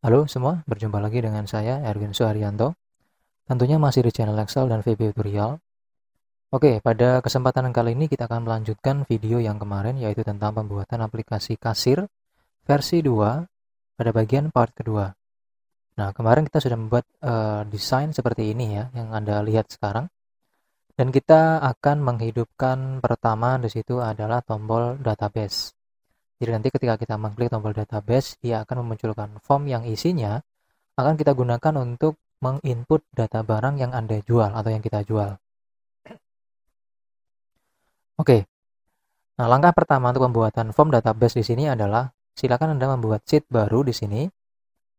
Halo semua, berjumpa lagi dengan saya Erwin Suharyanto. Tentunya masih di channel Excel dan VB Tutorial. Oke, pada kesempatan kali ini kita akan melanjutkan video yang kemarin yaitu tentang pembuatan aplikasi kasir versi 2 pada bagian part kedua. Nah, kemarin kita sudah membuat desain seperti ini ya yang Anda lihat sekarang. Dan kita akan menghidupkan pertama di situ adalah tombol database. Jadi nanti ketika kita mengklik tombol database, dia akan memunculkan form yang isinya akan kita gunakan untuk menginput data barang yang Anda jual atau yang kita jual. Oke, nah langkah pertama untuk pembuatan form database di sini adalah silakan Anda membuat sheet baru di sini.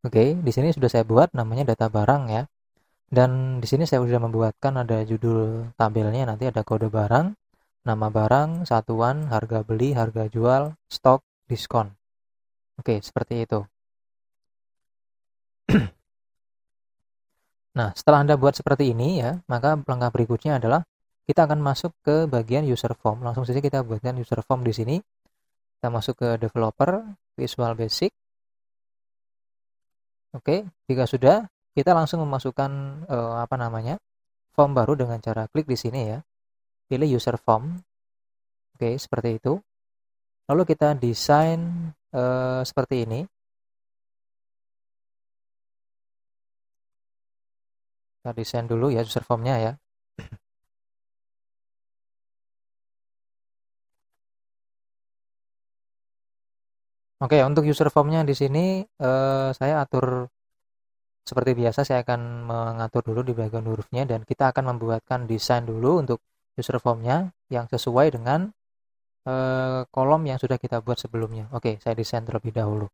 Oke, di sini sudah saya buat namanya data barang ya. Dan di sini saya sudah membuatkan ada judul tabelnya, nanti ada kode barang, nama barang, satuan, harga beli, harga jual, stok, diskon. Oke, seperti itu. Nah, setelah Anda buat seperti ini ya, maka langkah berikutnya adalah kita akan masuk ke bagian user form. Langsung saja kita buatkan user form di sini. Kita masuk ke developer, Visual Basic. Oke, jika sudah, kita langsung memasukkan form baru dengan cara klik di sini ya. Pilih user form. Oke, seperti itu. Lalu kita desain seperti ini. Kita desain dulu ya user formnya ya. Oke, untuk user formnya di sini saya atur seperti biasa. Saya akan mengatur dulu di bagian hurufnya dan kita akan membuatkan desain dulu untuk user formnya yang sesuai dengan kolom yang sudah kita buat sebelumnya. Oke, saya desain terlebih dahulu.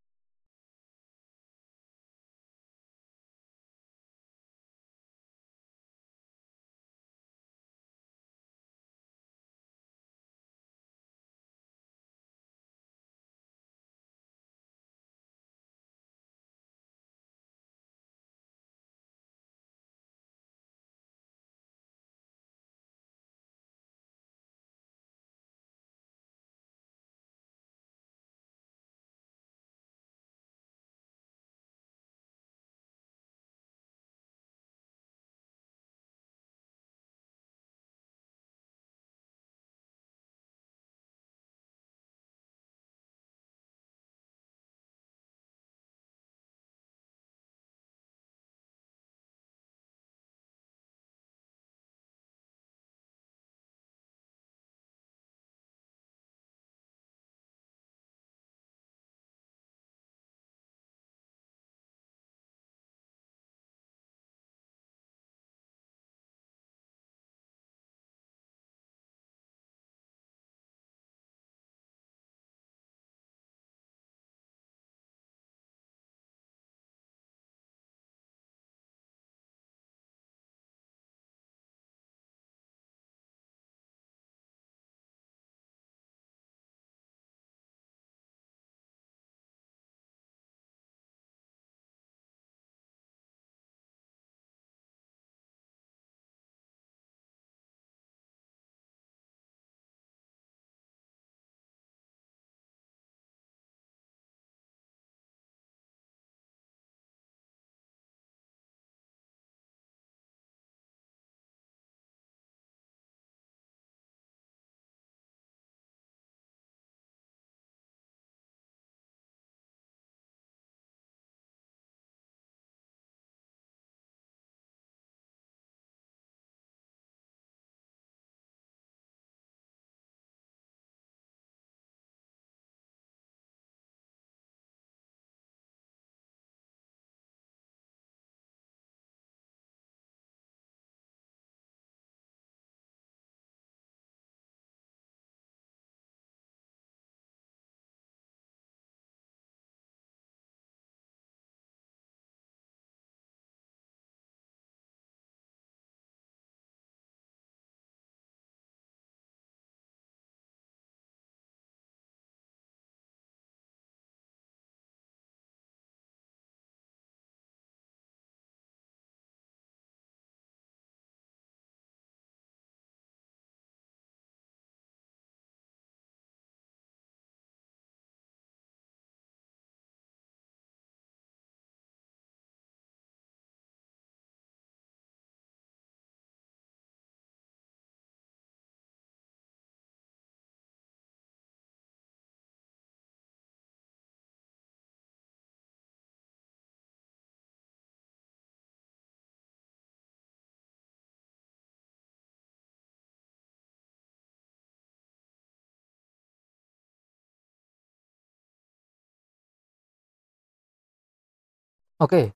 Oke,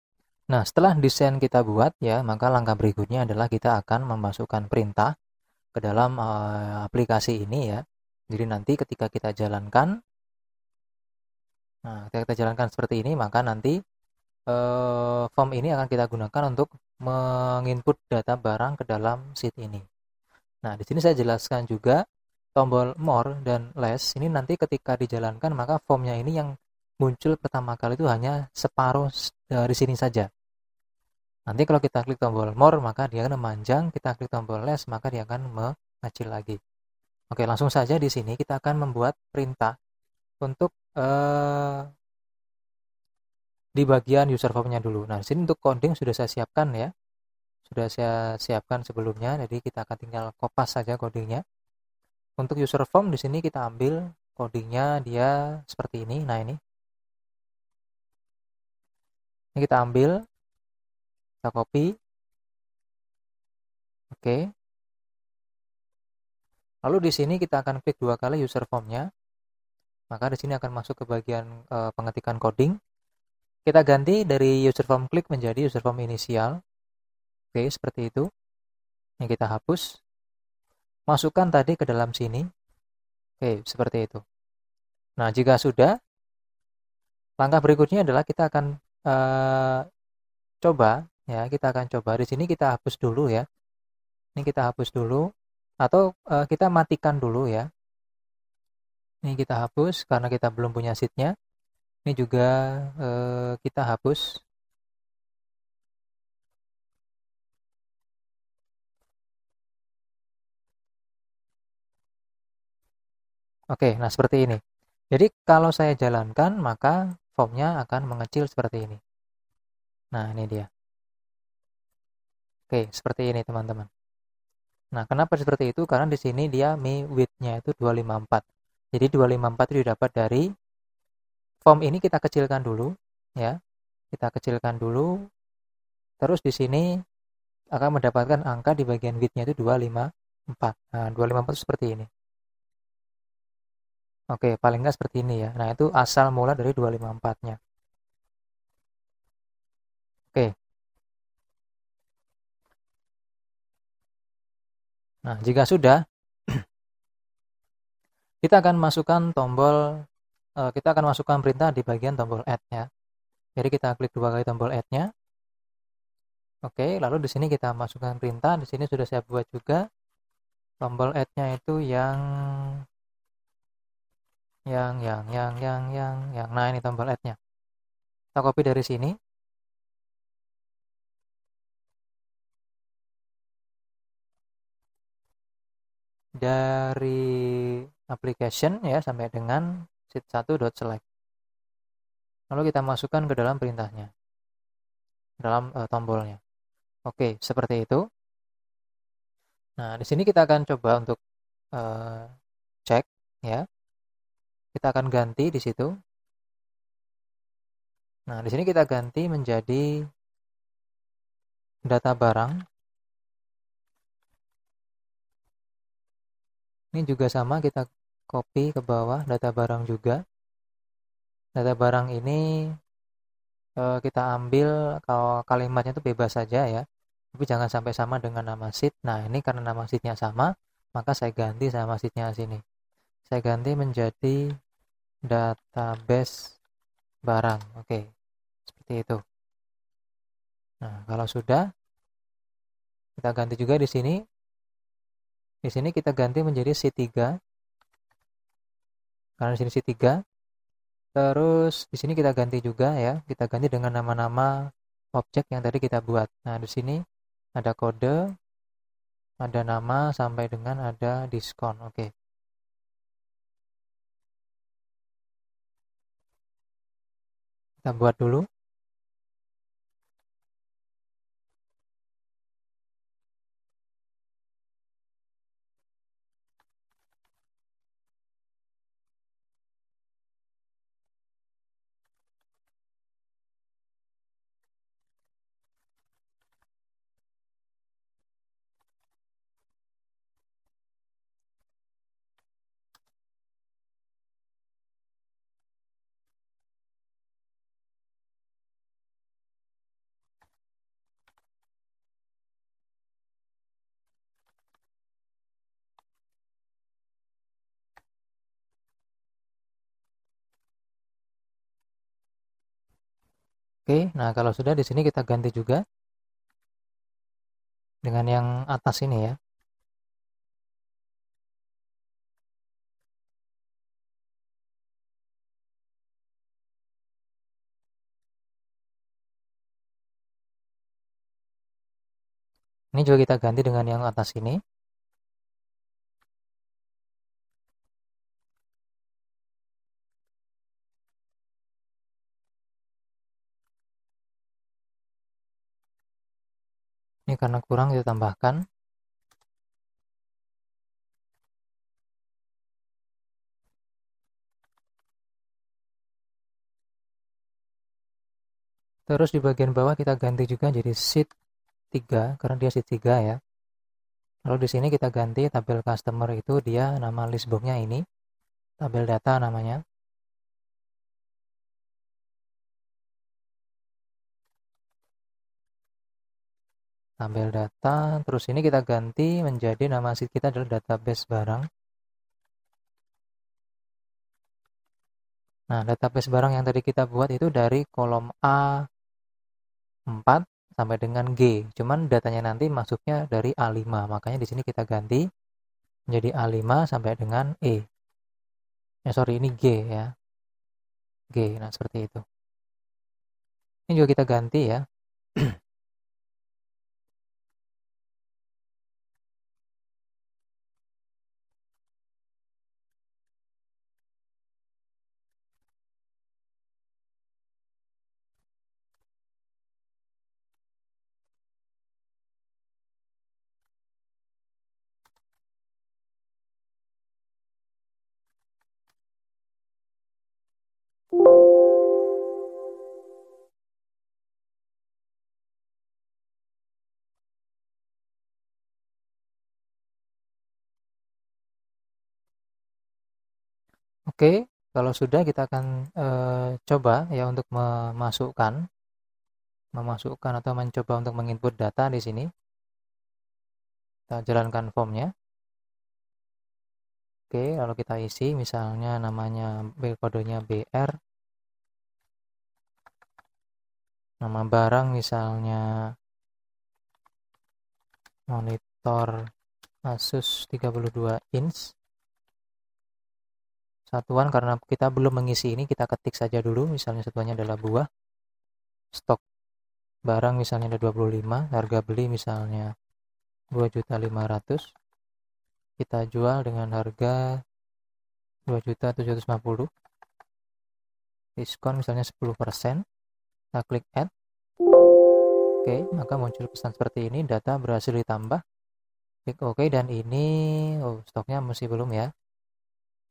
nah setelah desain kita buat ya, maka langkah berikutnya adalah kita akan memasukkan perintah ke dalam aplikasi ini ya. Jadi nanti ketika kita jalankan, nah ketika kita jalankan seperti ini, maka nanti form ini akan kita gunakan untuk menginput data barang ke dalam sheet ini. Nah, di sini saya jelaskan juga tombol more dan less ini nanti ketika dijalankan maka formnya ini yang muncul pertama kali itu hanya separuh dari sini saja. Nanti kalau kita klik tombol more maka dia akan memanjang, kita klik tombol less maka dia akan mengecil lagi. Oke, langsung saja di sini kita akan membuat perintah untuk di bagian user formnya dulu. Nah, di sini untuk coding sudah saya siapkan ya. Sudah saya siapkan sebelumnya, jadi kita akan tinggal kopas saja codingnya. Untuk user form di sini kita ambil codingnya dia seperti ini. Nah, ini kita ambil, kita copy. Oke. Lalu di sini kita akan klik 2 kali user formnya. Maka di sini akan masuk ke bagian pengetikan coding. Kita ganti dari user form klik menjadi user form inisial. Oke, seperti itu. Ini kita hapus. Masukkan tadi ke dalam sini. Oke, seperti itu. Nah, jika sudah, langkah berikutnya adalah kita akan coba ya, kita akan coba di sini kita hapus dulu ya. Ini kita hapus dulu atau kita matikan dulu ya. Ini kita hapus karena kita belum punya sheet-nya. Ini juga kita hapus. Oke, nah seperti ini. Jadi kalau saya jalankan maka formnya akan mengecil seperti ini. Nah, ini dia. Oke, seperti ini teman-teman. Nah, kenapa seperti itu? Karena di sini dia mi width-nya itu 254. Jadi 254 itu didapat dari form ini kita kecilkan dulu ya. Kita kecilkan dulu. Terus di sini akan mendapatkan angka di bagian width-nya itu 254. Nah, 254 itu seperti ini. Oke, paling nggak seperti ini ya. Nah, itu asal mula dari 254-nya. Oke. Nah, jika sudah, kita akan masukkan kita akan masukkan perintah di bagian tombol add ya. Jadi kita klik 2 kali tombol add-nya. Oke, lalu di sini kita masukkan perintah. Di sini sudah saya buat juga tombol add-nya itu yang. Nah, ini tombol add-nya. Kita copy dari sini. Dari application ya sampai dengan sheet1.select. Lalu kita masukkan ke dalam perintahnya. Dalam tombolnya. Oke, seperti itu. Nah, di sini kita akan coba untuk uh, cek ya. Kita akan ganti di situ. Nah, di sini kita ganti menjadi data barang. Ini juga sama, kita copy ke bawah data barang juga. Data barang ini kita ambil kalau kalimatnya itu bebas saja ya. Tapi jangan sampai sama dengan nama sheet. Nah, ini karena nama sheetnya sama, maka saya ganti sama sheetnya sini. Saya ganti menjadi database barang. Oke, seperti itu. Nah, kalau sudah, kita ganti juga di sini. Di sini kita ganti menjadi sheet 3. Karena di sini sheet 3. Terus di sini kita ganti juga ya. Kita ganti dengan nama-nama objek yang tadi kita buat. Nah, di sini ada kode, ada nama sampai dengan ada diskon. Oke. Kita buat dulu. Oke, nah kalau sudah di sini kita ganti juga dengan yang atas ini ya. Ini juga kita ganti dengan yang atas ini. Ini karena kurang kita tambahkan. Terus di bagian bawah kita ganti juga jadi sheet 3 karena dia sheet 3 ya. Lalu di sini kita ganti tabel customer itu dia nama list box-nya ini, tabel data namanya. Tabel data, terus ini kita ganti menjadi nama sheet kita adalah database barang. Nah, database barang yang tadi kita buat itu dari kolom A4 sampai dengan G. Cuman datanya nanti masuknya dari A5. Makanya di sini kita ganti menjadi A5 sampai dengan E. Sorry, ini G ya. G. Nah, seperti itu. Ini juga kita ganti ya. Oke, kalau sudah kita akan coba ya untuk memasukkan atau mencoba untuk menginput data di sini. Kita jalankan formnya. Oke, lalu kita isi misalnya namanya kodenya BR, nama barang misalnya monitor Asus 32 inch. Satuan karena kita belum mengisi ini kita ketik saja dulu, misalnya satuannya adalah buah. Stok barang misalnya ada 25, harga beli misalnya 2.500.000. Kita jual dengan harga 2.750.000. Diskon misalnya 10%. Kita klik add. Oke, maka muncul pesan seperti ini, data berhasil ditambah. Klik OK dan ini stoknya masih belum ya.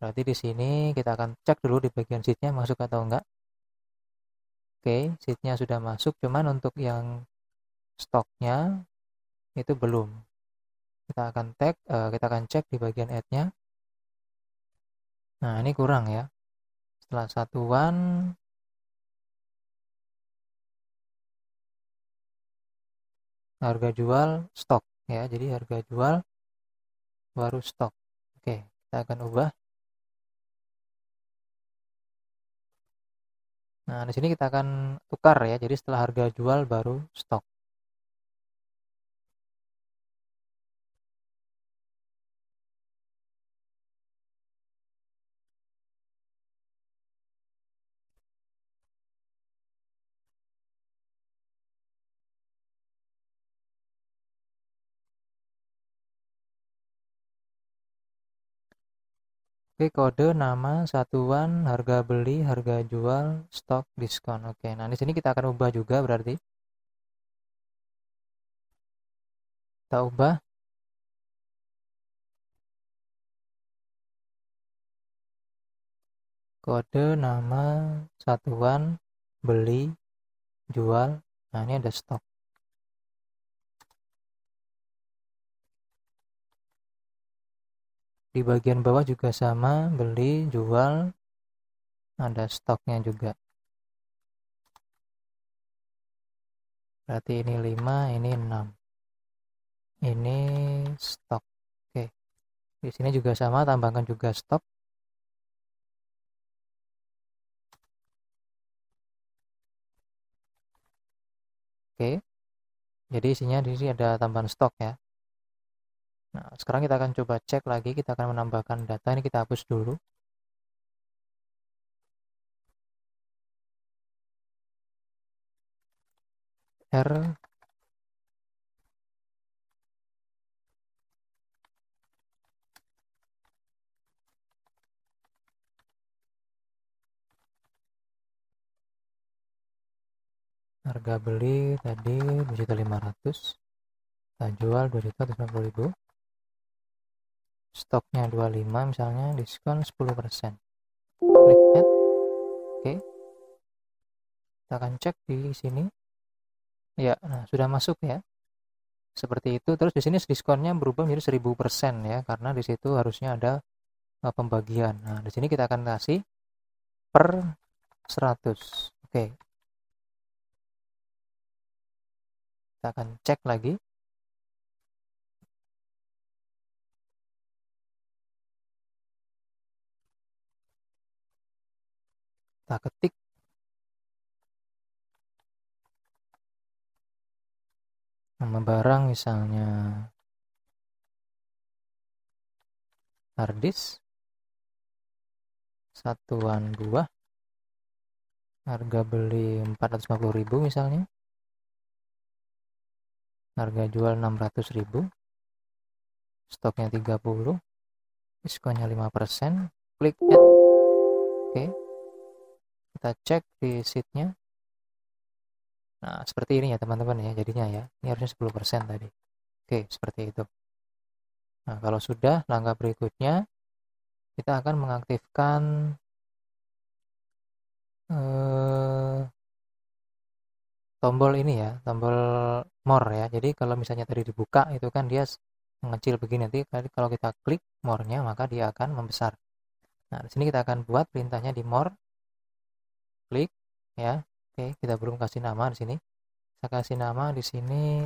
Berarti di sini kita akan cek dulu di bagian sheetnya masuk atau enggak. Oke, sheetnya sudah masuk, cuman untuk yang stoknya itu belum. Kita akan cek di bagian add-nya. Nah, ini kurang ya. Setelah satuan harga jual stok ya. Jadi harga jual baru stok. Oke, kita akan ubah. Nah, di sini kita akan tukar ya. Jadi setelah harga jual baru stok. Oke, kode nama satuan harga beli, harga jual, stok, diskon. Oke, nah di sini kita akan ubah juga berarti. Kita ubah kode nama satuan beli, jual. Nah, ini ada stok. Di bagian bawah juga sama, beli, jual, ada stoknya juga. Berarti ini 5, ini 6. Ini stok. Oke. Di sini juga sama, tambahkan juga stok. Oke. Jadi isinya di sini ada tambahan stok ya. Nah, sekarang kita akan coba cek lagi, kita akan menambahkan data, ini kita hapus dulu. R harga beli tadi 2.500.000, kita jual 2.150.000, stoknya 25 misalnya, diskon 10%. Klik add. Oke, kita akan cek di sini ya. Nah, sudah masuk ya, seperti itu. Terus di sini diskonnya berubah menjadi 1000% ya, karena di situ harusnya ada pembagian. Nah, di sini kita akan kasih per 100. Oke, kita akan cek lagi. Kita ketik nama barang, misalnya harddisk, satuan buah, harga beli 450.000 misalnya, harga jual 600.000, stoknya 30, diskonnya 5%, klik add. Oke, kita cek di sheetnya. Nah, seperti ini ya teman-teman ya, jadinya ya, ini harusnya 10% tadi. Oke, seperti itu. Nah, kalau sudah, langkah berikutnya kita akan mengaktifkan tombol ini ya, tombol more ya. Jadi kalau misalnya tadi dibuka itu kan dia mengecil begini, nanti kalau kita klik more-nya maka dia akan membesar. Nah, di sini kita akan buat perintahnya di more, klik ya. Oke, kita belum kasih nama di sini. Saya kasih nama di sini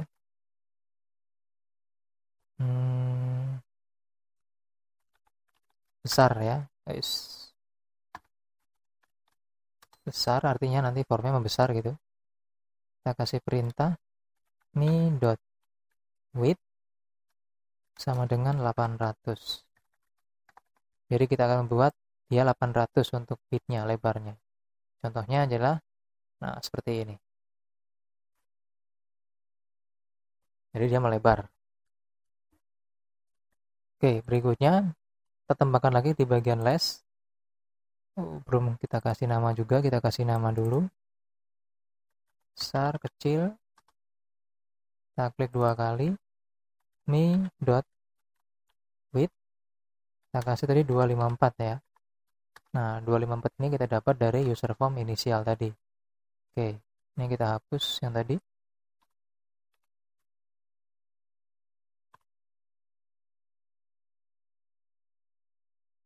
besar ya. Guys, besar artinya nanti formnya membesar gitu. Kita kasih perintah mi.width sama dengan 800. Jadi kita akan membuat dia 800 untuk width-nya, lebarnya. Contohnya adalah nah seperti ini. Jadi dia melebar. Oke, berikutnya kita tambahkan lagi di bagian less. Belum kita kasih nama juga, kita kasih nama dulu. Besar, kecil. Kita klik 2 kali. mi.width. Kita kasih tadi 254 ya. Nah, 254 ini kita dapat dari user form inisial tadi. Oke, ini kita hapus yang tadi.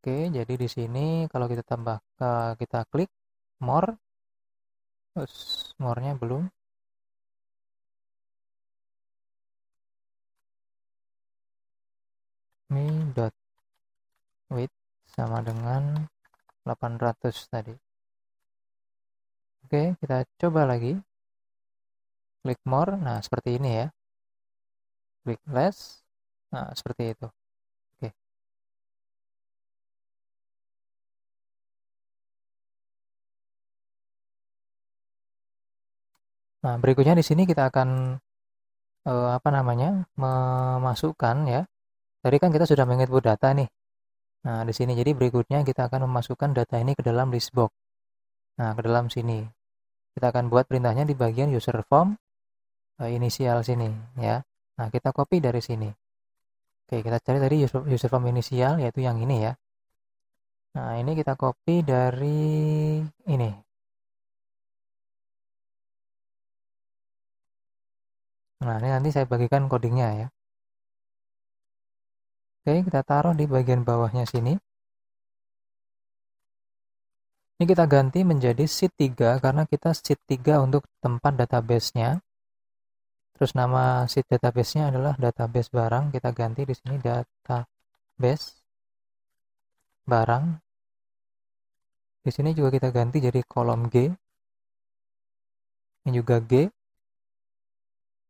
Oke, jadi di sini kalau kita tambah, kita klik more, terus more-nya belum. mi.width sama dengan 800 tadi. Oke, kita coba lagi. Klik more, nah seperti ini ya. Klik less, nah seperti itu. Oke. Nah, berikutnya di sini kita akan memasukkan ya. Tadi kan kita sudah menginput data nih. Nah, di sini jadi berikutnya kita akan memasukkan data ini ke dalam list box. Nah, ke dalam sini. Kita akan buat perintahnya di bagian user form inisial sini ya. Nah, kita copy dari sini. Oke, kita cari tadi user form inisial yaitu yang ini ya. Nah, ini kita copy dari ini. Nah, ini nanti saya bagikan codingnya ya. Oke, kita taruh di bagian bawahnya sini. Ini kita ganti menjadi sheet 3 karena kita sheet 3 untuk tempat database-nya. Terus nama sheet database-nya adalah database barang. Kita ganti di sini database barang. Di sini juga kita ganti jadi kolom G. Ini juga G.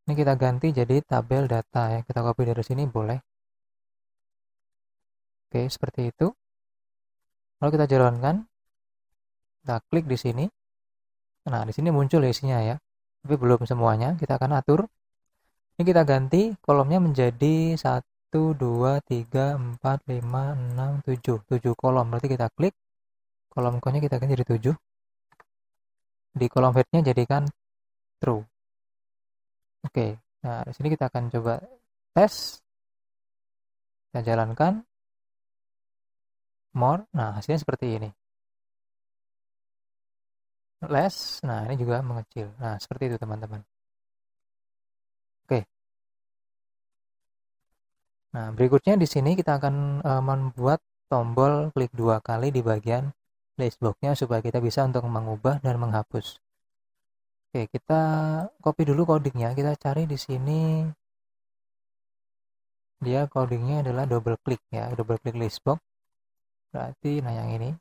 Ini kita ganti jadi tabel data ya. Kita copy dari sini boleh. Oke, seperti itu. Lalu kita jalankan. Kita klik di sini. Nah, di sini muncul isinya ya. Tapi belum semuanya. Kita akan atur. Ini kita ganti kolomnya menjadi 1, 2, 3, 4, 5, 6, 7. 7 kolom. Berarti kita klik. Kolom nya kita ganti jadi 7. Di kolom headnya jadikan true. Oke. Nah, di sini kita akan coba tes. Kita jalankan. More. Nah, hasilnya seperti ini. Less. Nah, ini juga mengecil. Nah, seperti itu teman-teman. Oke. Nah, berikutnya di sini kita akan membuat tombol klik 2 kali di bagian listbox-nya supaya kita bisa untuk mengubah dan menghapus. Oke, kita copy dulu codingnya. Kita cari di sini. Dia codingnya adalah double klik ya, double klik listbox. Berarti nah yang ini.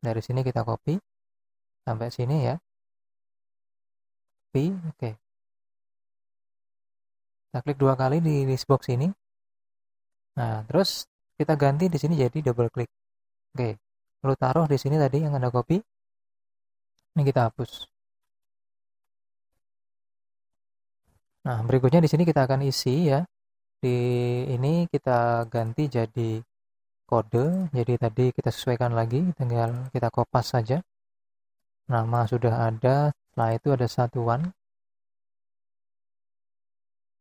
Dari sini kita copy sampai sini ya. Copy, oke. Kita klik 2 kali di listbox ini. Nah, terus kita ganti di sini jadi double klik. Oke. Lalu taruh di sini tadi yang Anda copy. Ini kita hapus. Nah, berikutnya di sini kita akan isi ya. Di ini kita ganti jadi kode. Jadi tadi kita sesuaikan lagi, tinggal kita kopas saja. Nama sudah ada, setelah itu ada satuan.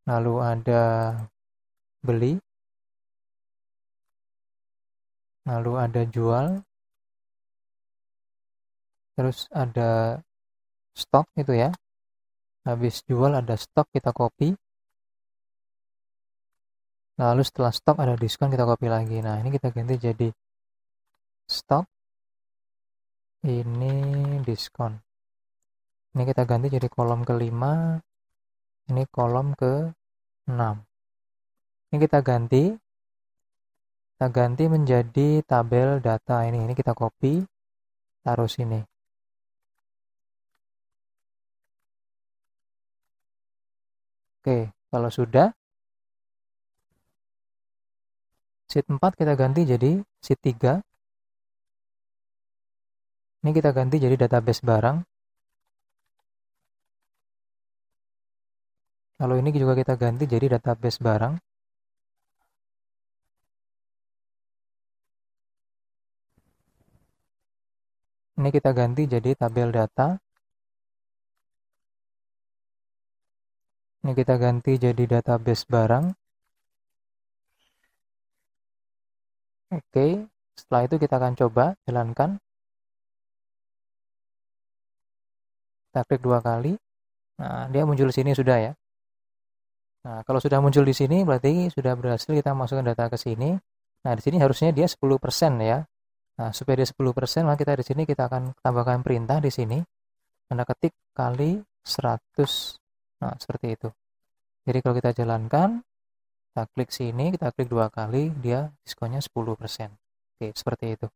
Lalu ada beli. Lalu ada jual. Terus ada stok itu ya. Habis jual ada stok, kita copy. Lalu setelah stok ada diskon, kita copy lagi. Nah, ini kita ganti jadi stok. Ini diskon. Ini kita ganti jadi kolom ke-5. Ini kolom ke-6. Ini kita ganti menjadi tabel data ini. Ini kita copy, taruh sini. Oke, kalau sudah, sheet 4 kita ganti jadi sheet 3. Ini kita ganti jadi database barang. Lalu ini juga kita ganti jadi database barang. Ini kita ganti jadi tabel data. Ini kita ganti jadi database barang. Oke, setelah itu kita akan coba jalankan. Kita klik 2 kali. Nah, dia muncul di sini sudah ya. Nah, kalau sudah muncul di sini berarti sudah berhasil kita masukkan data ke sini. Nah, di sini harusnya dia 10% ya. Nah, supaya dia 10%, maka kita di sini kita akan tambahkan perintah di sini. Anda ketik kali 100. Nah, seperti itu. Jadi kalau kita jalankan, kita klik sini, kita klik 2 kali, dia diskonnya 10%. Oke, seperti itu.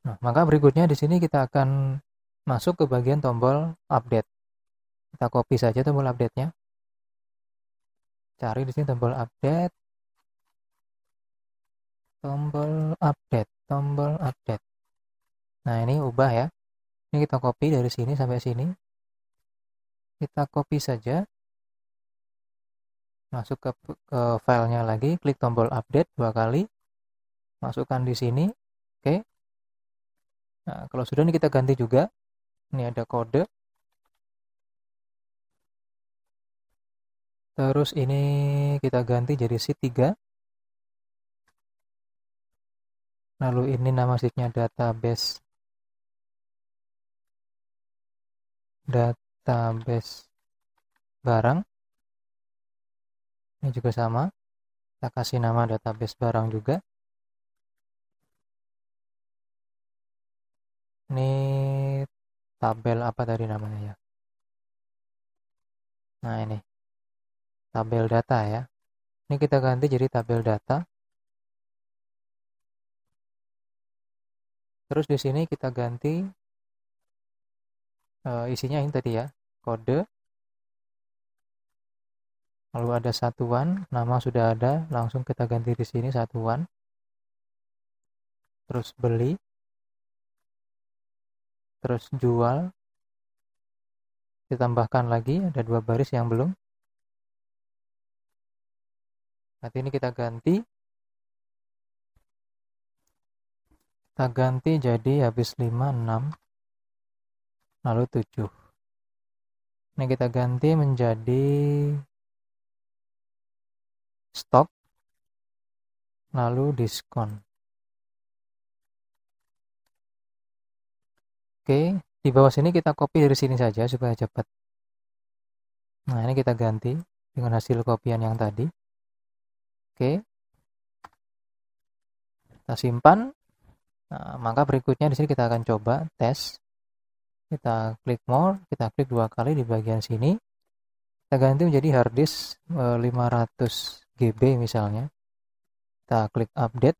Nah, maka berikutnya di sini kita akan masuk ke bagian tombol update. Kita copy saja tombol update-nya. Cari di sini tombol update. Tombol update. Nah, ini ubah ya. Ini kita copy dari sini sampai sini. Kita copy saja. Masuk ke filenya lagi, klik tombol update 2 kali. Masukkan di sini. Oke. Nah, kalau sudah ini kita ganti juga. Ini ada kode. Terus ini kita ganti jadi sheet 3. Lalu ini nama sheetnya database barang. Ini juga sama. Kita kasih nama database barang juga. Ini tabel apa tadi namanya ya? Nah, ini tabel data ya. Ini kita ganti jadi tabel data. Terus di sini kita ganti isinya ini tadi ya, kode, lalu ada satuan, nama sudah ada, langsung kita ganti di sini satuan, terus beli, terus jual, ditambahkan lagi ada 2 baris yang belum. Nanti ini kita ganti jadi habis 5, 6, lalu 7. Ini kita ganti menjadi stok, lalu diskon. Oke, di bawah sini kita copy dari sini saja supaya cepat. Nah, ini kita ganti dengan hasil kopian yang tadi. Oke, kita simpan. Nah, maka berikutnya di sini kita akan coba tes. Kita klik more, kita klik 2 kali di bagian sini. Kita ganti menjadi hard disk 500 GB misalnya. Kita klik update.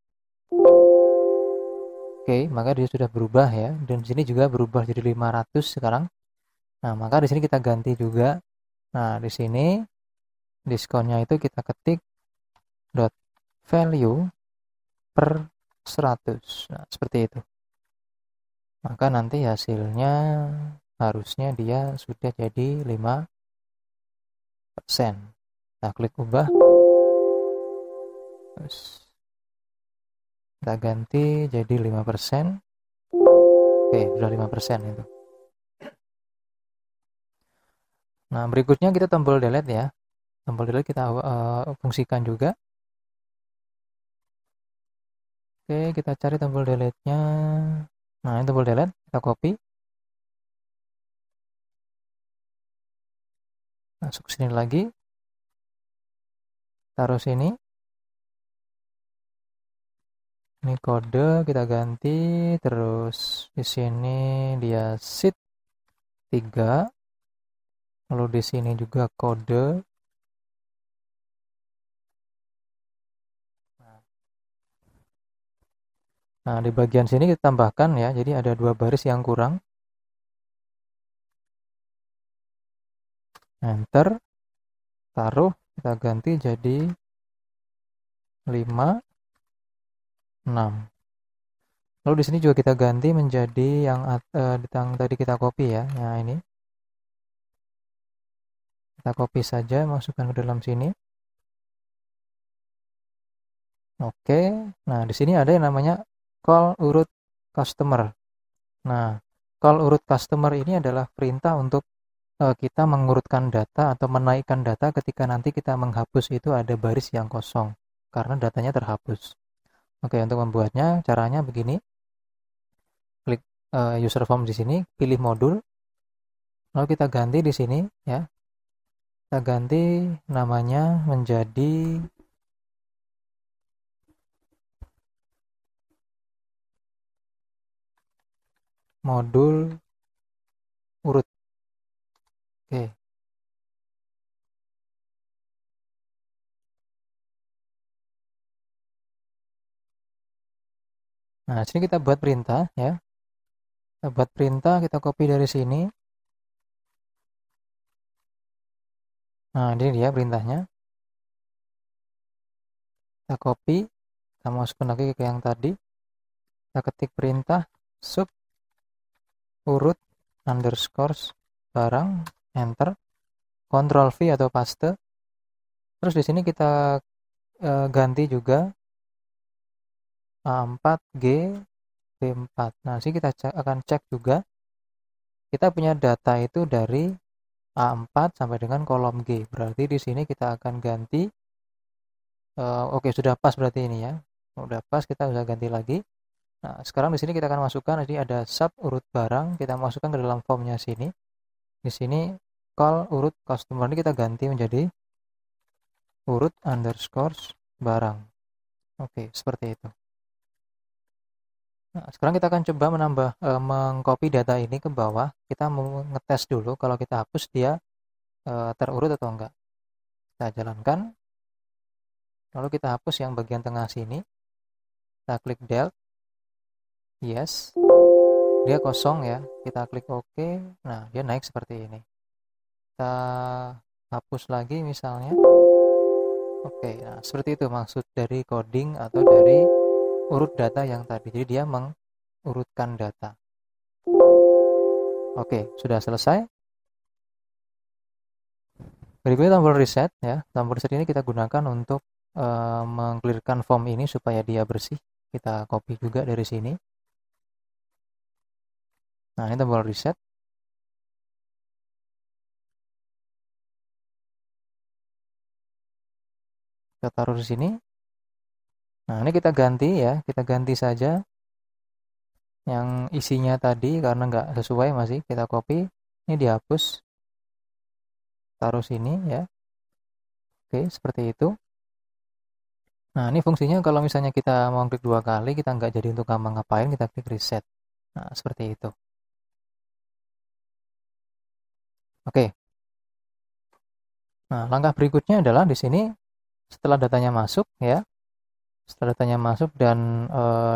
Oke, maka dia sudah berubah ya. Dan di sini juga berubah jadi 500 sekarang. Nah, maka di sini kita ganti juga. Nah, di sini diskonnya itu kita ketik dot value per 100. Nah, seperti itu. Maka nanti hasilnya harusnya dia sudah jadi 5%. Kita klik ubah. Terus kita ganti jadi 5%. Oke, sudah 5% itu. Nah, berikutnya kita tombol delete ya. Tombol delete kita fungsikan juga. Oke, kita cari tombol delete-nya. Nah, ini tombol delete, kita copy. Masuk sini lagi. Taruh sini. Ini kode kita ganti, terus di sini dia sheet 3. Lalu di sini juga kode. Nah, di bagian sini kita tambahkan ya, jadi ada 2 baris yang kurang. Enter. Taruh, kita ganti jadi 5, 6. Lalu di sini juga kita ganti menjadi yang tadi kita copy ya. Nah, ini. Kita copy saja, masukkan ke dalam sini. Oke. Nah, di sini ada yang namanya call urut customer. Nah, call urut customer ini adalah perintah untuk kita mengurutkan data atau menaikkan data ketika nanti kita menghapus itu ada baris yang kosong karena datanya terhapus. Oke, untuk membuatnya caranya begini. Klik user form di sini, pilih modul. Lalu kita ganti di sini ya. Kita ganti namanya menjadi modul urut. Oke. Nah, sini kita buat perintah ya. Kita buat perintah, kita copy dari sini. Nah, ini dia perintahnya. Kita copy, kita masukkan lagi ke yang tadi. Kita ketik perintah sub urut underscore barang, enter, Ctrl V atau paste. Terus di sini kita ganti juga A4G B4. Nah, sini kita akan cek juga. Kita punya data itu dari A4 sampai dengan kolom G. Berarti di sini kita akan ganti. Oke, sudah pas berarti ini ya. Sudah pas, kita bisa ganti lagi. Nah, sekarang di sini kita akan masukkan, jadi ada sub urut barang, kita masukkan ke dalam formnya sini. Di sini call urut customer ini kita ganti menjadi urut underscore barang. Oke, seperti itu. Nah, sekarang kita akan coba mengcopy data ini ke bawah. Kita mau ngetes dulu kalau kita hapus dia terurut atau enggak. Kita jalankan. Lalu kita hapus yang bagian tengah sini. Kita klik delete. Yes. dia kosong ya, kita klik OK. Nah, dia naik seperti ini. Kita hapus lagi misalnya. Oke, nah seperti itu maksud dari coding atau dari urut data yang tadi. Jadi dia mengurutkan data. Oke, sudah selesai. Berikutnya tombol reset ya. Tombol reset ini kita gunakan untuk mengclearkan form ini supaya dia bersih. Kita copy juga dari sini. Nah, ini tombol reset. Kita taruh di sini. Nah, ini kita ganti ya. Kita ganti saja yang isinya tadi karena nggak sesuai masih. Kita copy. Ini dihapus. Taruh sini ya. Oke, seperti itu. Nah, ini fungsinya kalau misalnya kita mau klik 2 kali, kita nggak jadi untuk ngapain, kita klik reset. Nah, seperti itu. Oke. Nah, langkah berikutnya adalah di sini setelah datanya masuk ya. Setelah datanya masuk dan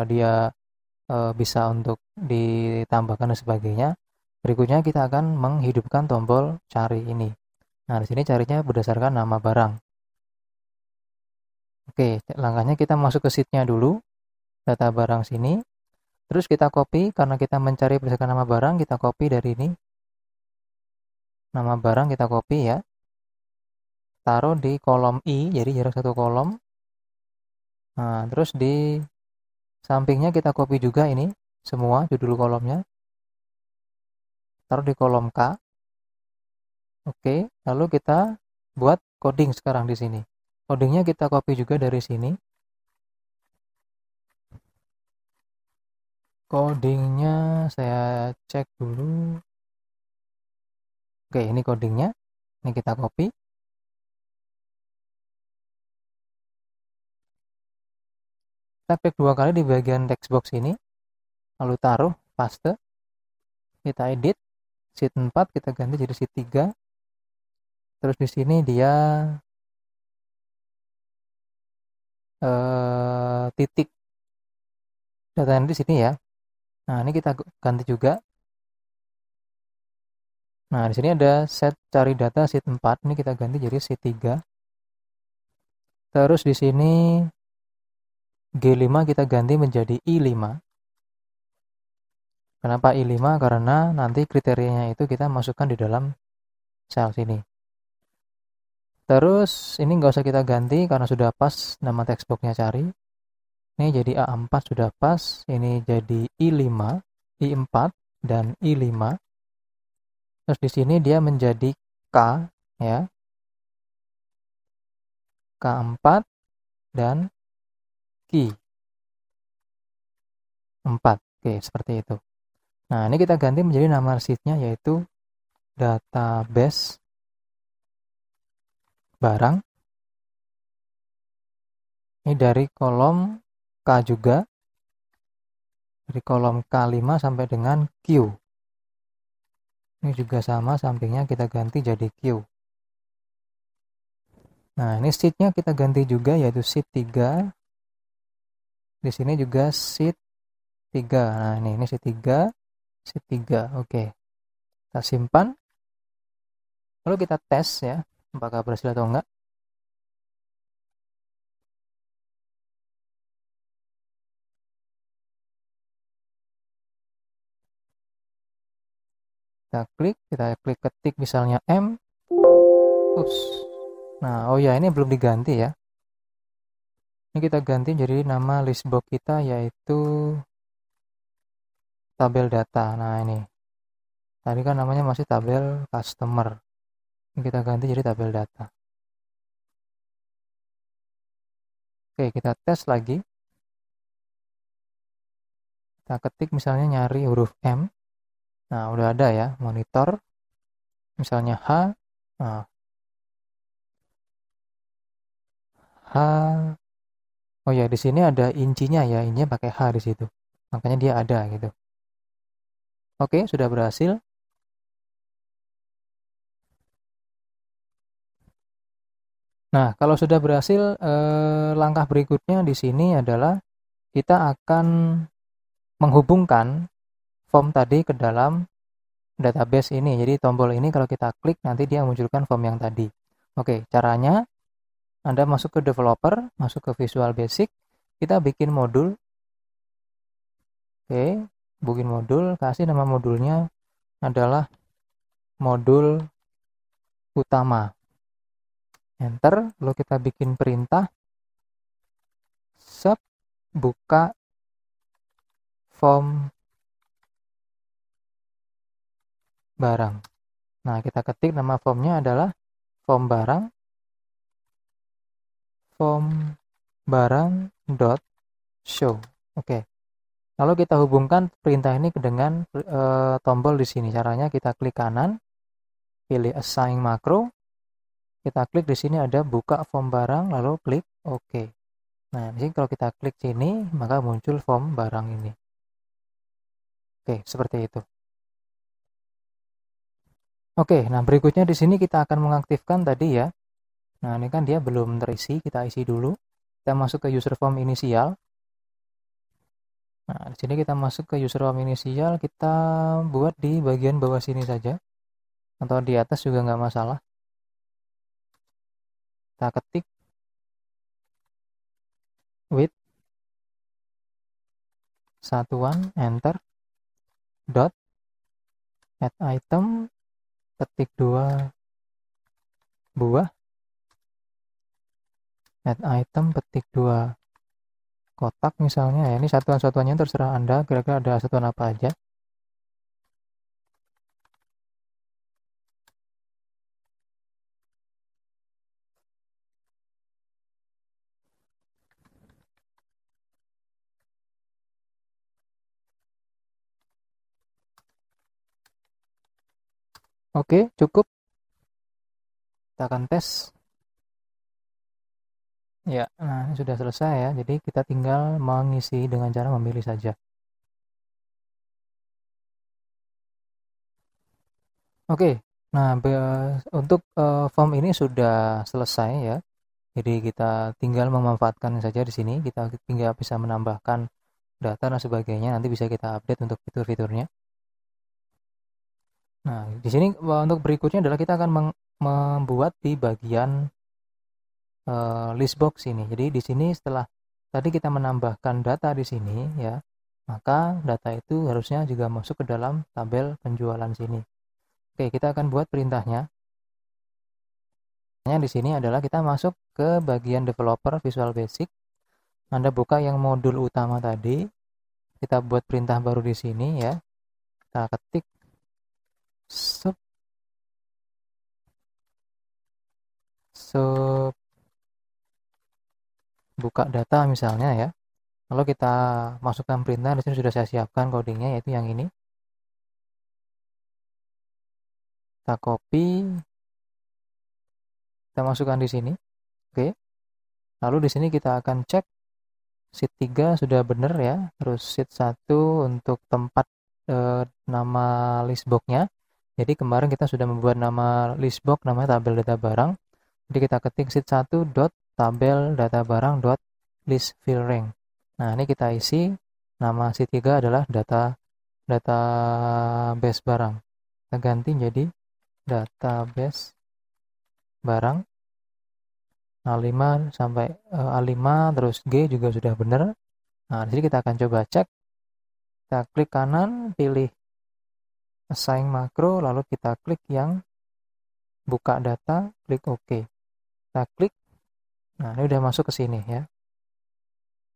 dia bisa untuk ditambahkan dan sebagainya. Berikutnya kita akan menghidupkan tombol cari ini. Nah, di sini carinya berdasarkan nama barang. Oke, langkahnya kita masuk ke sheet-nya dulu, data barang sini. Terus kita copy, karena kita mencari berdasarkan nama barang, kita copy dari ini. Nama barang kita copy ya. Taruh di kolom I, jadi jarak 1 kolom. Nah, terus di sampingnya kita copy juga ini, semua judul kolomnya. Taruh di kolom K. Oke, lalu kita buat coding sekarang di sini. Codingnya kita copy juga dari sini. Codingnya saya cek dulu. Oke, ini codingnya. Ini kita copy. Kita klik 2 kali di bagian text box ini. Lalu taruh, paste. Kita edit. Sheet 4 kita ganti jadi sheet 3. Terus di sini dia titik datanya di sini ya. Nah, ini kita ganti juga. Nah, di sini ada set cari data sheet 4. Ini kita ganti jadi sheet 3. Terus di sini G5 kita ganti menjadi I5. Kenapa I5? Karena nanti kriterianya itu kita masukkan di dalam sel sini. Terus ini nggak usah kita ganti karena sudah pas nama textboxnya cari. Ini jadi A4 sudah pas. Ini jadi I5, I4 dan I5. Terus di sini dia menjadi K ya. K4 dan Q 4. Oke, seperti itu. Nah, ini kita ganti menjadi nama sheet-nya yaitu database barang. Ini dari kolom K juga. Dari kolom K5 sampai dengan Q. Ini juga sama, sampingnya kita ganti jadi Q. Nah, ini sheet-nya kita ganti juga yaitu sheet 3. Di sini juga sheet 3. Nah, ini sheet 3, sheet 3. Oke. Kita simpan. Lalu kita tes ya, apakah berhasil atau enggak. Kita klik ketik misalnya M. Ups. Nah, oh ya, ini belum diganti ya. Ini kita ganti jadi nama list box kita yaitu tabel data. Nah, ini. Tadi kan namanya masih tabel customer. Ini kita ganti jadi tabel data. Oke, kita tes lagi. Kita ketik misalnya nyari huruf M. Nah, udah ada ya, monitor. Misalnya H. Nah, H. Oh ya, di sini ada incinya ya, incinya pakai H di situ. Makanya dia ada gitu. Oke, sudah berhasil. Nah, kalau sudah berhasil, langkah berikutnya di sini adalah kita akan menghubungkan form tadi ke dalam database ini. Jadi tombol ini kalau kita klik nanti dia munculkan form yang tadi. Oke, caranya Anda masuk ke developer, masuk ke Visual Basic, kita bikin modul. Oke, bikin modul, kasih nama modulnya adalah modul utama. Enter, lalu kita bikin perintah sub buka form barang. Nah, kita ketik nama formnya adalah form barang dot show. Oke. Lalu kita hubungkan perintah ini dengan tombol di sini. Caranya kita klik kanan, pilih assign makro, kita klik di sini ada buka form barang, lalu klik OK. Nah, di sini kalau kita klik sini, maka muncul form barang ini. Oke, seperti itu. Oke, nah berikutnya di sini kita akan mengaktifkan tadi ya. Nah, ini kan dia belum terisi, kita isi dulu. Kita masuk ke user form inisial. Nah, di sini kita masuk ke user form inisial, kita buat di bagian bawah sini saja. Atau di atas juga nggak masalah. Kita ketik with satuan, enter, dot, add item, ketik 2 buah, add item, ketik 2 kotak misalnya ya. Ini satuan-satuannya terserah Anda, kira-kira ada satuan apa aja. Oke, cukup. Kita akan tes. Ya, nah ini sudah selesai ya. Jadi kita tinggal mengisi dengan cara memilih saja. Oke, nah untuk form ini sudah selesai ya. Jadi kita tinggal memanfaatkan saja di sini. Kita tinggal bisa menambahkan data dan sebagainya. Nanti bisa kita update untuk fitur-fiturnya. Nah, di sini untuk berikutnya adalah kita akan membuat di bagian list box ini. Jadi di sini setelah tadi kita menambahkan data di sini ya, maka data itu harusnya juga masuk ke dalam tabel penjualan sini. Oke, kita akan buat perintahnya. Di sini adalah kita masuk ke bagian developer Visual Basic. Anda buka yang modul utama tadi. Kita buat perintah baru di sini ya. Kita ketik sub buka data misalnya ya. Lalu kita masukkan perintah, di sini sudah saya siapkan codingnya yaitu yang ini. Kita copy, kita masukkan di sini. Oke. Lalu di sini kita akan cek sheet 3 sudah benar ya. Terus sheet 1 untuk tempat nama list box-nya. Jadi kemarin kita sudah membuat nama list box namanya tabel data barang. Jadi kita ketik sheet 1 dot tabel data barang dot list fill rank. Nah, ini kita isi nama sheet 3 adalah database barang. Kita ganti jadi database barang A5 sampai A5 terus G juga sudah benar. Nah, di sini kita akan coba cek. Kita klik kanan, pilih assign makro, lalu kita klik yang buka data, klik OK. Kita klik. Nah, ini udah masuk ke sini ya.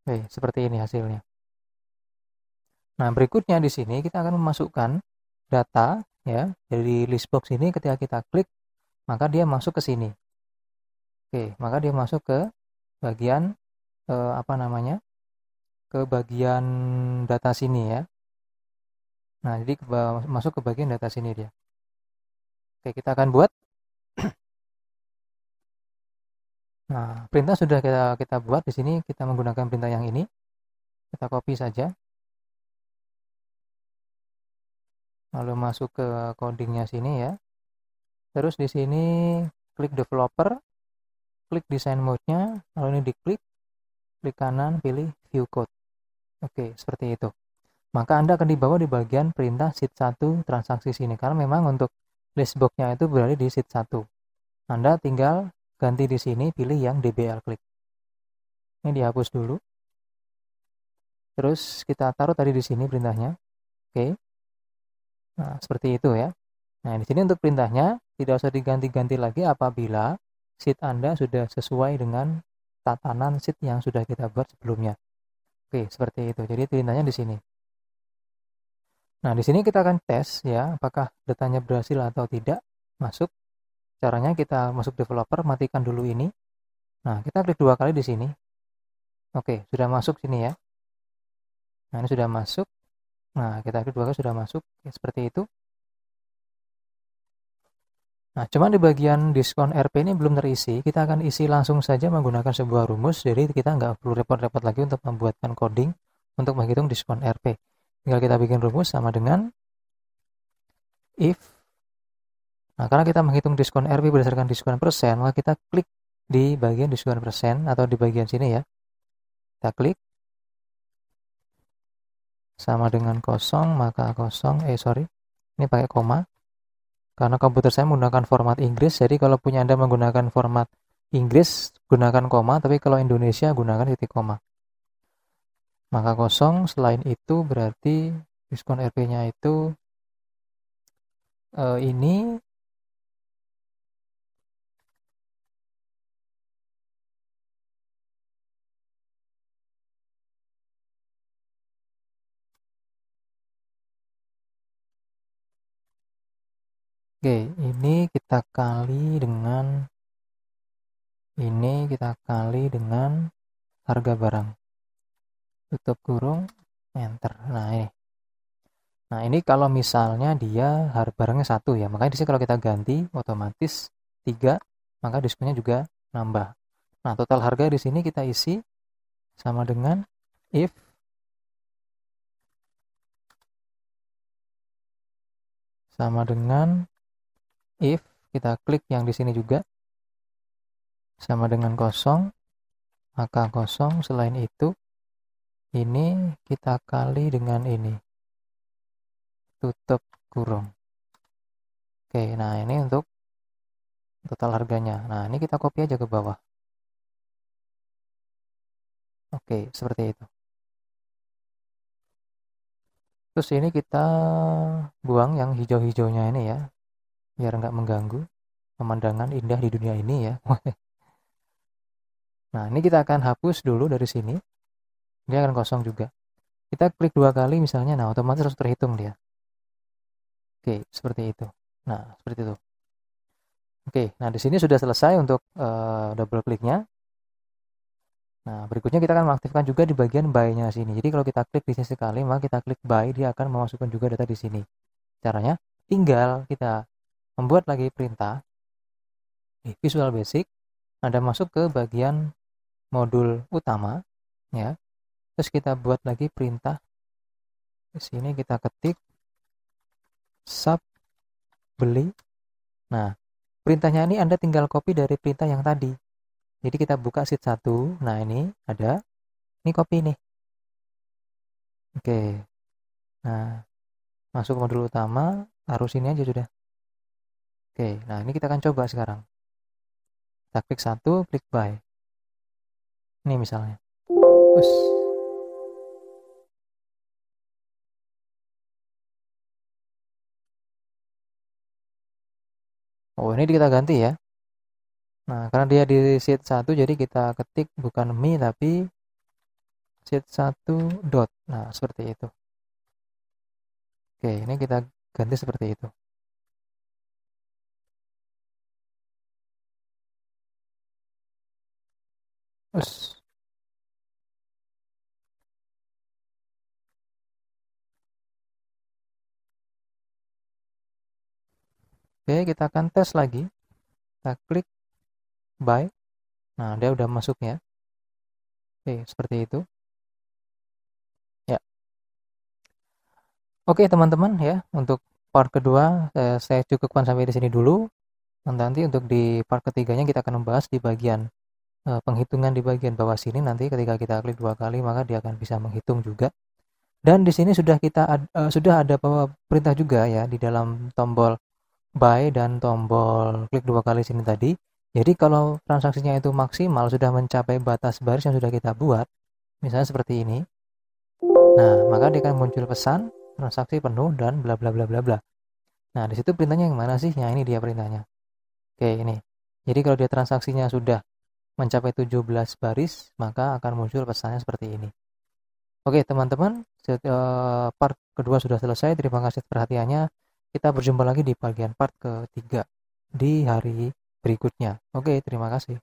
Oke, seperti ini hasilnya. Nah, berikutnya di sini kita akan memasukkan data ya dari list box ini. Ketika kita klik, maka dia masuk ke sini. Oke, maka dia masuk ke bagian ke bagian data sini ya. Nah, jadi masuk ke bagian data sini dia. Oke, kita akan buat. Nah, perintah sudah kita buat di sini. Kita menggunakan perintah yang ini. Kita copy saja. Lalu masuk ke codingnya sini ya. Terus di sini klik developer, klik design mode-nya, lalu ini diklik, klik kanan, pilih view code. Oke, seperti itu. maka Anda akan dibawa di bagian perintah sheet 1 transaksi sini, karena memang untuk list box-nya itu berada di sheet 1. Anda tinggal ganti di sini, pilih yang DBL klik. Ini dihapus dulu. Terus kita taruh tadi di sini perintahnya. Oke. Nah, seperti itu ya. Nah, di sini untuk perintahnya tidak usah diganti-ganti lagi apabila sheet Anda sudah sesuai dengan tatanan sheet yang sudah kita buat sebelumnya. Oke, seperti itu. Jadi perintahnya di sini. Nah, di sini kita akan tes ya, apakah datanya berhasil atau tidak masuk. Caranya kita masuk developer, matikan dulu ini. Nah, kita klik 2 kali di sini. Oke, sudah masuk sini ya. Nah, ini sudah masuk. Nah, kita klik 2 kali sudah masuk. Ya, seperti itu. Nah, cuma di bagian diskon RP ini belum terisi. Kita akan isi langsung saja menggunakan sebuah rumus. Jadi kita nggak perlu repot-repot lagi untuk membuatkan coding untuk menghitung diskon RP. Tinggal kita bikin rumus sama dengan if. Nah, karena kita menghitung diskon RP berdasarkan diskon persen, maka kita klik di bagian diskon persen atau di bagian sini ya. Kita klik sama dengan kosong, maka kosong, ini pakai koma. Karena komputer saya menggunakan format Inggris, jadi kalau punya Anda menggunakan format Inggris, gunakan koma, tapi kalau Indonesia gunakan titik koma. Maka kosong, selain itu berarti diskon RP-nya itu ini. Oke, ini kita kali dengan harga barang. Tutup kurung, enter. Nah, ini. Nah, ini kalau misalnya dia harga barangnya 1 ya. Makanya di sini kalau kita ganti otomatis 3, maka diskonnya juga nambah. Nah, total harga di sini kita isi sama dengan if kita klik yang di sini juga sama dengan kosong, maka kosong, selain itu ini kita kali dengan ini, tutup kurung. Oke, nah ini untuk total harganya. Nah, ini kita copy aja ke bawah. Oke, seperti itu. Terus ini kita buang yang hijau-hijaunya ini ya, biar nggak mengganggu pemandangan indah di dunia ini ya. Nah, ini kita akan hapus dulu dari sini. Dia akan kosong juga. Kita klik 2 kali misalnya, nah otomatis harus terhitung dia. Oke, seperti itu. Nah, seperti itu. Oke, nah di sini sudah selesai untuk double kliknya. Nah, berikutnya kita akan mengaktifkan juga di bagian buy-nya sini. Jadi kalau kita klik di sini sekali, maka kita klik buy, dia akan memasukkan juga data di sini. Caranya, tinggal kita membuat lagi perintah di Visual Basic. Anda masuk ke bagian modul utama, ya. Terus kita buat lagi perintah. Di sini kita ketik sub beli. Nah, perintahnya ini Anda tinggal copy dari perintah yang tadi. Jadi kita buka sheet 1. Nah, ini ada. Ini copy nih. Oke. Nah, masuk modul utama, taruh sini aja sudah. Oke, nah ini kita akan coba sekarang. Kita klik 1, klik buy. Ini misalnya. Terus. Oh, ini kita ganti ya. Nah, karena dia di sheet 1, jadi kita ketik bukan me, tapi sheet 1 dot. Nah, seperti itu. Oke, ini kita ganti seperti itu. Terus. Oke, kita akan tes lagi. Kita klik buy. Nah, dia udah masuk ya. Oke, seperti itu. Ya. Oke, teman-teman ya, untuk part kedua saya cukupkan sampai di sini dulu. Nanti untuk di part ketiganya kita akan membahas di bagian penghitungan di bagian bawah sini. Nanti ketika kita klik 2 kali, maka dia akan bisa menghitung juga Dan di sini sudah ada perintah juga ya di dalam tombol buy dan tombol klik 2 kali sini tadi. Jadi kalau transaksinya itu maksimal sudah mencapai batas baris yang sudah kita buat, misalnya seperti ini. Nah, maka dia akan muncul pesan transaksi penuh dan bla bla bla bla bla. Nah, di situ perintahnya yang mana sih? Nah, ini dia perintahnya. Oke, ini. Jadi kalau dia transaksinya sudah mencapai 17 baris, maka akan muncul pesannya seperti ini. Oke, teman-teman, part kedua sudah selesai. Terima kasih perhatiannya. Kita berjumpa lagi di bagian part ketiga di hari berikutnya. Oke, terima kasih.